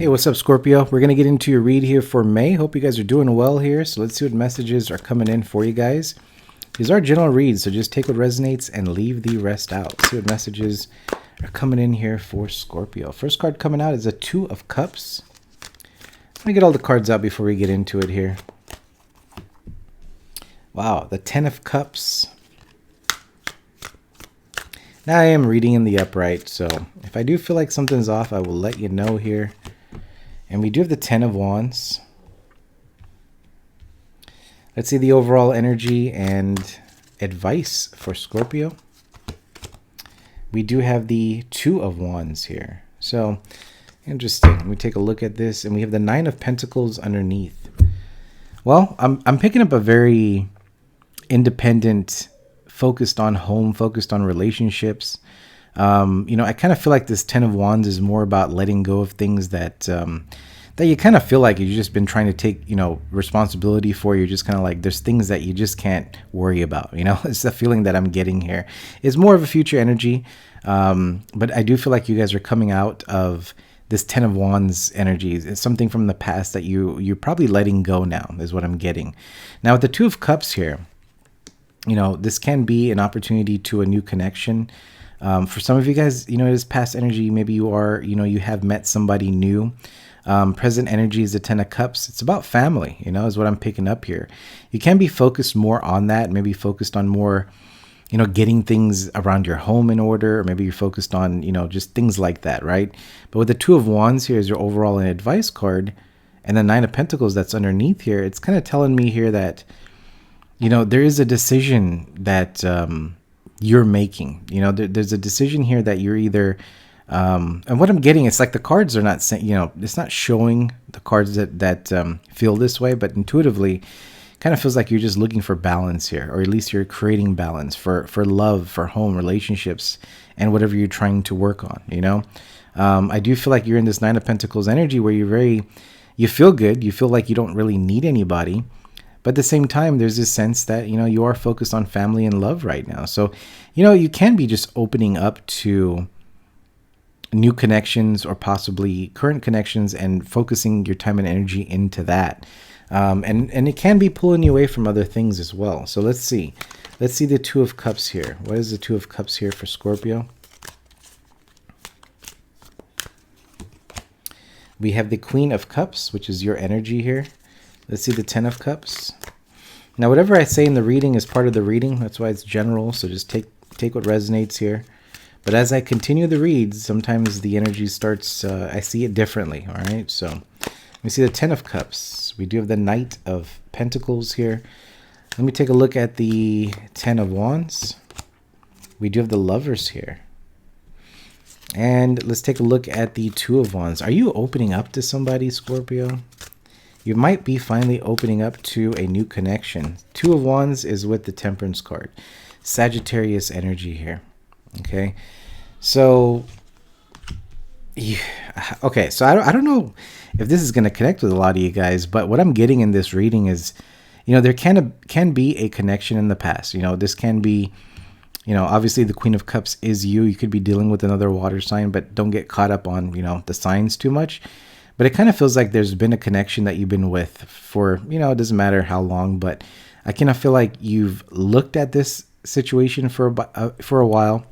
Hey, what's up, Scorpio? We're going to get into your read here for May. Hope you guys are doing well here. So let's see what messages are coming in for you guys. These are general reads, so just take what resonates and leave the rest out. Let's see what messages are coming in here for Scorpio. First card coming out is a Two of Cups. Let me get all the cards out before we get into it here. Wow, the Ten of Cups. Now I am reading in the upright, so if I do feel like something's off, I will let you know here. And we do have the Ten of Wands. Let's see the overall energy and advice for Scorpio. We do have the Two of Wands here. So, interesting. Let me take a look at this. And we have the Nine of Pentacles underneath. Well, I'm picking up a very independent, focused on home, focused on relationships. I kind of feel like this Ten of Wands is more about letting go of things that you kind of feel like you've just been trying to take, responsibility for. You're just kind of like, there's things that you just can't worry about. It's the feeling that I'm getting here. It's more of a future energy. But I do feel like you guys are coming out of this Ten of Wands energy. It's something from the past that you're probably letting go now, is what I'm getting. Now with the Two of Cups here, this can be an opportunity to a new connection. For some of you guys, it is past energy. Maybe you are, you have met somebody new. Present energy is the Ten of Cups. It's about family, is what I'm picking up here. You can be focused more on that, maybe focused on more, getting things around your home in order, or maybe you're focused on, just things like that, right? But with the Two of Wands here is your overall and advice card, and the Nine of Pentacles that's underneath here, it's kind of telling me here that, there is a decision that you're making. There's a decision here that you're either and what I'm getting, it's like the cards are not saying, it's not showing the cards that feel this way, but intuitively kind of feels like you're just looking for balance here, or at least you're creating balance for love, for home, relationships, and whatever you're trying to work on. I do feel like you're in this Nine of Pentacles energy where you feel good, you feel like you don't really need anybody. But at the same time, there's this sense that, you are focused on family and love right now. So, you can be just opening up to new connections or possibly current connections and focusing your time and energy into that. And it can be pulling you away from other things as well. So let's see. Let's see the Two of Cups here. What is the Two of Cups here for Scorpio? We have the Queen of Cups, which is your energy here. Let's see the Ten of Cups. Now, whatever I say in the reading is part of the reading. That's why it's general. So just take what resonates here. But as I continue the reads, sometimes the energy starts, I see it differently. All right. So let me see the Ten of Cups. We do have the Knight of Pentacles here. Let me take a look at the Ten of Wands. We do have the Lovers here. And let's take a look at the Two of Wands. Are you opening up to somebody, Scorpio? You might be finally opening up to a new connection. Two of Wands is with the Temperance card. Sagittarius energy here. Okay. So, okay. So I don't know if this is going to connect with a lot of you guys, but what I'm getting in this reading is, there can be a connection in the past. This can be, obviously the Queen of Cups is you. You could be dealing with another water sign, but don't get caught up on, the signs too much. But it kind of feels like there's been a connection that you've been with for, it doesn't matter how long, but I kind of feel like you've looked at this situation for a while.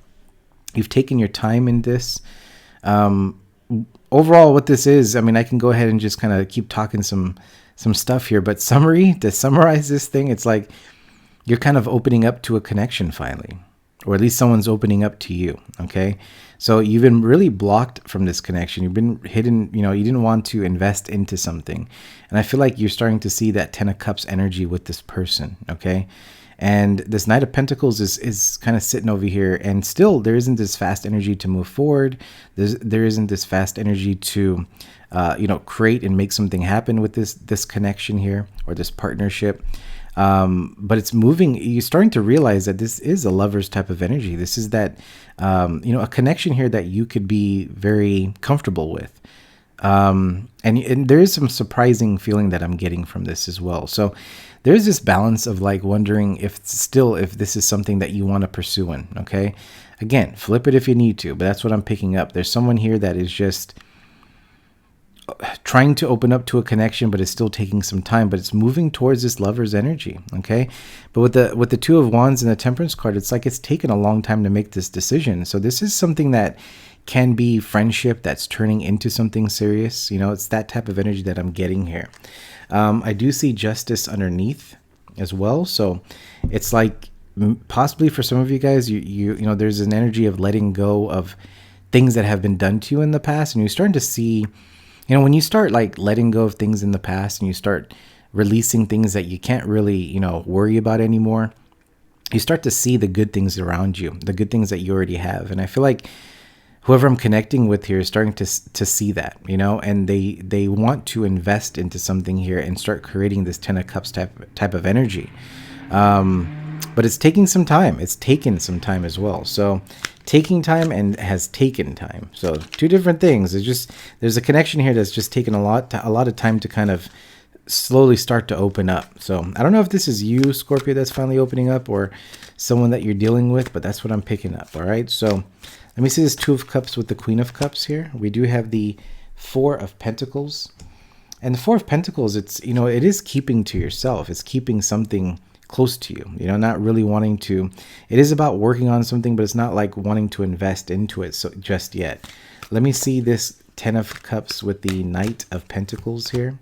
You've taken your time in this. Overall, what this is, I can go ahead and just kind of keep talking some stuff here, but to summarize this thing, it's like you're kind of opening up to a connection finally, or at least someone's opening up to you. Okay. So you've been really blocked from this connection. You've been hidden, you didn't want to invest into something. And I feel like you're starting to see that Ten of Cups energy with this person. Okay. And this Knight of Pentacles is kind of sitting over here, and still there isn't this fast energy to move forward. There isn't this fast energy to, create and make something happen with this connection here, or this partnership. But it's moving. You're starting to realize that this is a lover's type of energy. This is that, a connection here that you could be very comfortable with. And there is some surprising feeling that I'm getting from this as well. So there's this balance of like wondering if this is something that you want to pursue in. Okay. Again, flip it if you need to, but that's what I'm picking up. There's someone here that is just trying to open up to a connection, but it's still taking some time, but it's moving towards this lover's energy. Okay. But with the Two of Wands and the Temperance card, it's like it's taken a long time to make this decision. So this is something that can be friendship that's turning into something serious. It's that type of energy that I'm getting here. I do see Justice underneath as well. So it's like possibly for some of you guys, you know, there's an energy of letting go of things that have been done to you in the past. And you're starting to see, when you start like letting go of things in the past and you start releasing things that you can't really, worry about anymore, you start to see the good things around you, the good things that you already have. And I feel like whoever I'm connecting with here is starting to see that, and they want to invest into something here and start creating this Ten of Cups type of energy. But it's taking some time. It's taken some time as well. So taking time and has taken time. So two different things. There's a connection here that's just taken a lot of time to kind of slowly start to open up. So I don't know if this is you, Scorpio, that's finally opening up, or someone that you're dealing with, but that's what I'm picking up. All right. So let me see this Two of Cups with the Queen of Cups here. We do have the Four of Pentacles. And the Four of Pentacles, it's, it is keeping to yourself. It's keeping something close to you, not really wanting to. It is about working on something, but it's not like wanting to invest into it just yet. Let me see this Ten of Cups with the Knight of Pentacles here.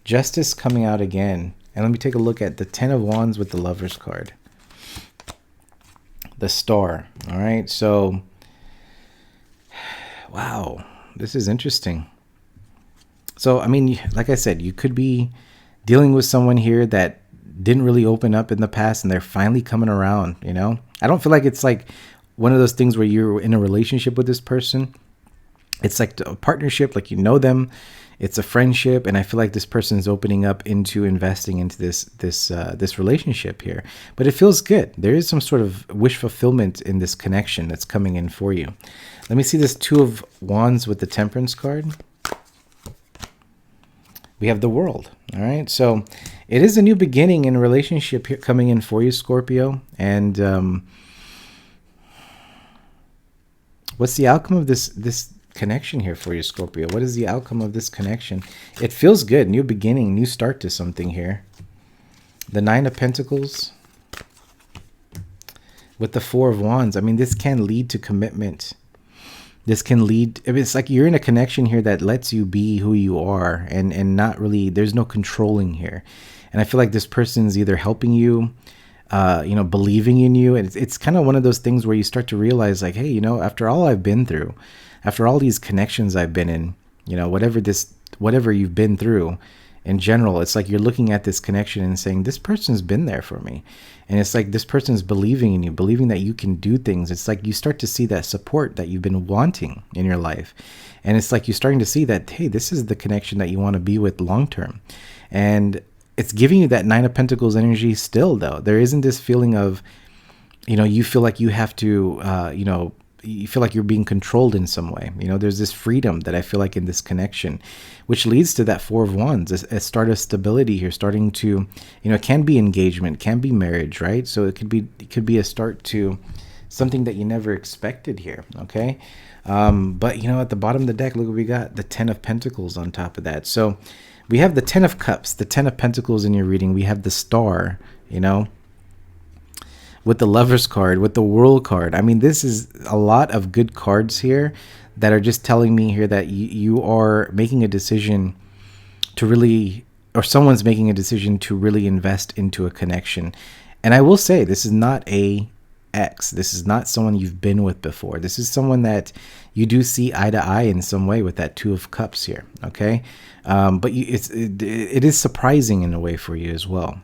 Justice coming out again. And let me take a look at the Ten of Wands with the Lover's card. The Star. All right. So, wow, this is interesting. So, I mean, like I said, you could be dealing with someone here that didn't really open up in the past and they're finally coming around, I don't feel like it's like one of those things where you're in a relationship with this person. It's like a partnership, like them. It's a friendship, and I feel like this person is opening up into investing into this relationship here. But it feels good. There is some sort of wish fulfillment in this connection that's coming in for you. Let me see this Two of Wands with the Temperance card. We have the World. All right. So it is a new beginning in a relationship here coming in for you, Scorpio. And what's the outcome of this connection here for you, Scorpio? What is the outcome of this connection? It feels good. New beginning, new start to something here. The Nine of Pentacles with the Four of Wands. I mean, this can lead to commitment. This can lead, it's like you're in a connection here that lets you be who you are, and not really, there's no controlling here. And I feel like this person's either helping you, believing in you. And it's kind of one of those things where you start to realize like, hey, after all I've been through, after all these connections I've been in, whatever you've been through in general, it's like you're looking at this connection and saying, this person's been there for me. And it's like this person's believing in you, believing that you can do things. It's like you start to see that support that you've been wanting in your life. And it's like you're starting to see that, hey, this is the connection that you want to be with long term. And it's giving you that Nine of Pentacles energy still, though. There isn't this feeling of, you feel like you have to, you feel like you're being controlled in some way. There's this freedom that I feel like in this connection, which leads to that Four of Wands, a start of stability here, starting to, it can be engagement, can be marriage, right? So it could be a start to something that you never expected here. Okay. But at the bottom of the deck, look what we got, the Ten of Pentacles on top of that. So we have the Ten of Cups, the Ten of Pentacles in your reading. We have the Star, with the Lover's card, with the World card. I mean, this is a lot of good cards here that are just telling me here that you are making a decision to really, or someone's making a decision to really invest into a connection. And I will say, this is not a ex. This is not someone you've been with before. This is someone that you do see eye to eye in some way with that Two of Cups here. Okay. But it is surprising in a way for you as well,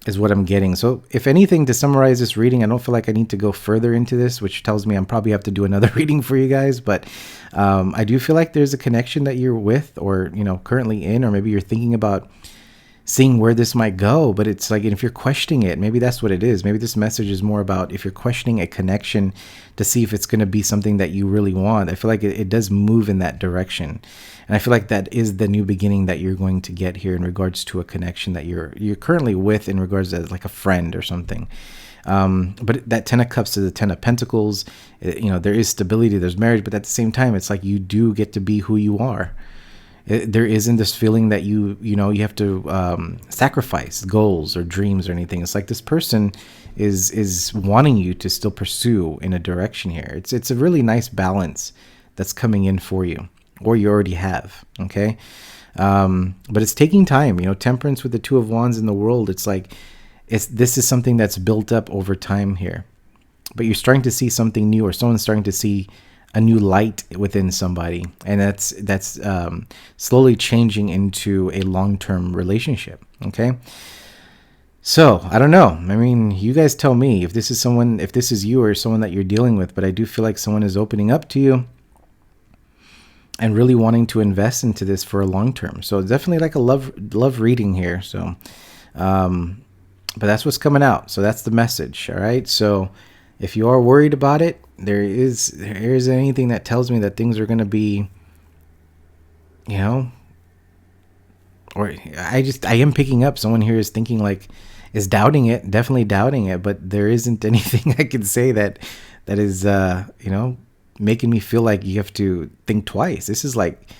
is what I'm getting. So if anything, to summarize this reading, I don't feel like I need to go further into this, which tells me I'm probably have to do another reading for you guys. But I do feel like there's a connection that you're with, or, currently in, or maybe you're thinking about, seeing where this might go. But it's like, if you're questioning it, maybe that's what it is. Maybe this message is more about if you're questioning a connection to see if it's going to be something that you really want. I feel like it does move in that direction. And I feel like that is the new beginning that you're going to get here in regards to a connection that you're currently with, in regards to like a friend or something. But that 10 of Cups to the 10 of Pentacles, there is stability, there's marriage, but at the same time, it's like you do get to be who you are. There isn't this feeling that you have to sacrifice goals or dreams or anything. It's like this person is wanting you to still pursue in a direction here. It's a really nice balance that's coming in for you, or you already have. Okay. But it's taking time, Temperance with the Two of Wands in the World. It's like, this is something that's built up over time here, but you're starting to see something new, or someone's starting to see a new light within somebody, and that's slowly changing into a long-term relationship. Okay. So I don't know. I mean, you guys tell me if this is you or someone that you're dealing with, but I do feel like someone is opening up to you and really wanting to invest into this for a long term. So definitely like a love reading here. So, but that's what's coming out. So that's the message. All right. So if you are worried about it, there is anything that tells me that things are going to be, or I am picking up someone here is thinking like, is doubting it, definitely doubting it, but there isn't anything I can say that is, making me feel like you have to think twice. This is like,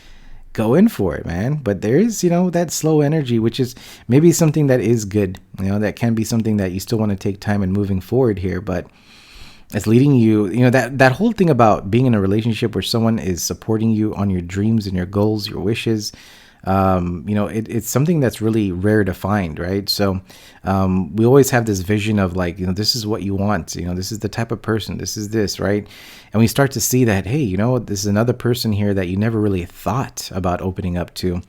go in for it, man. But there is, that slow energy, which is maybe something that is good, that can be something that you still want to take time and moving forward here, but it's leading you, that whole thing about being in a relationship where someone is supporting you on your dreams and your goals, your wishes. It's something that's really rare to find, right? So we always have this vision of like, this is what you want, this is the type of person, this is this, right? And we start to see that, hey, this is another person here that you never really thought about opening up to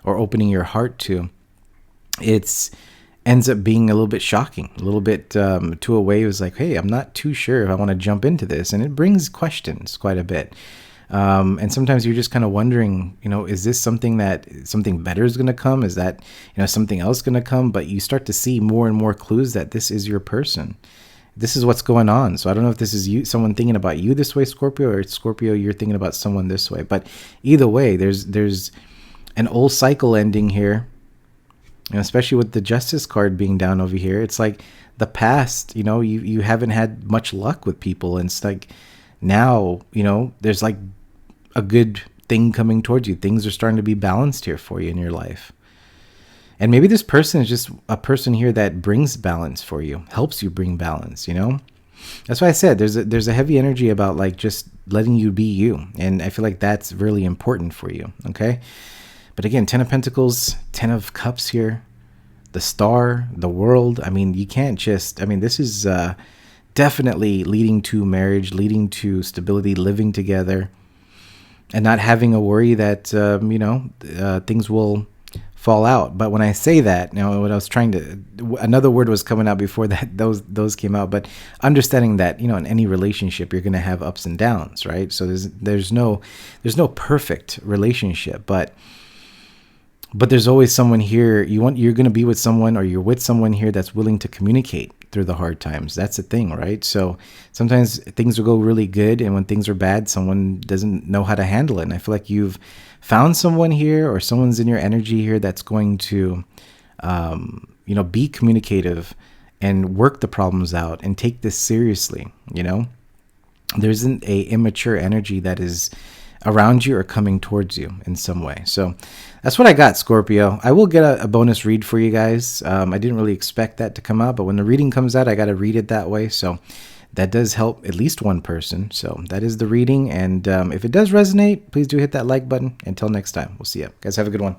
or opening your heart to. It's ends up being a little bit shocking, a little bit to a way it was like, hey, I'm not too sure if I want to jump into this. And it brings questions quite a bit. And sometimes you're just kind of wondering, is this something better is going to come? Is that, something else going to come? But you start to see more and more clues that this is your person. This is what's going on. So I don't know if this is someone thinking about you this way, Scorpio, or it's Scorpio, you're thinking about someone this way. But either way, there's an old cycle ending here. Especially with the Justice card being down over here. It's like the past, you haven't had much luck with people. And it's like now, there's like a good thing coming towards you. Things are starting to be balanced here for you in your life. And maybe this person is just a person here that brings balance for you, helps you bring balance, That's why I said there's a heavy energy about like just letting you be you. And I feel like that's really important for you. Okay. But again, 10 of Pentacles, 10 of Cups here, the Star, the World. I mean, you can't just, this is definitely leading to marriage, leading to stability, living together, and not having a worry that, things will fall out. But when I say that, what I was trying to, another word was coming out before that, those came out, but understanding that, in any relationship, you're going to have ups and downs, right? So there's no perfect relationship, but there's always someone here you're going to be with someone, or you're with someone here that's willing to communicate through the hard times. That's the thing, right? So sometimes things will go really good, and when things are bad, someone doesn't know how to handle it. And I feel like you've found someone here, or someone's in your energy here that's going to, be communicative and work the problems out and take this seriously. There isn't a immature energy that is around you or coming towards you in some way. So that's what I got, Scorpio. I will get a bonus read for you guys. I didn't really expect that to come out, but when the reading comes out, I got to read it that way. So that does help at least one person. So that is the reading. And if it does resonate, please do hit that like button. Until next time, we'll see you guys. Have a good one.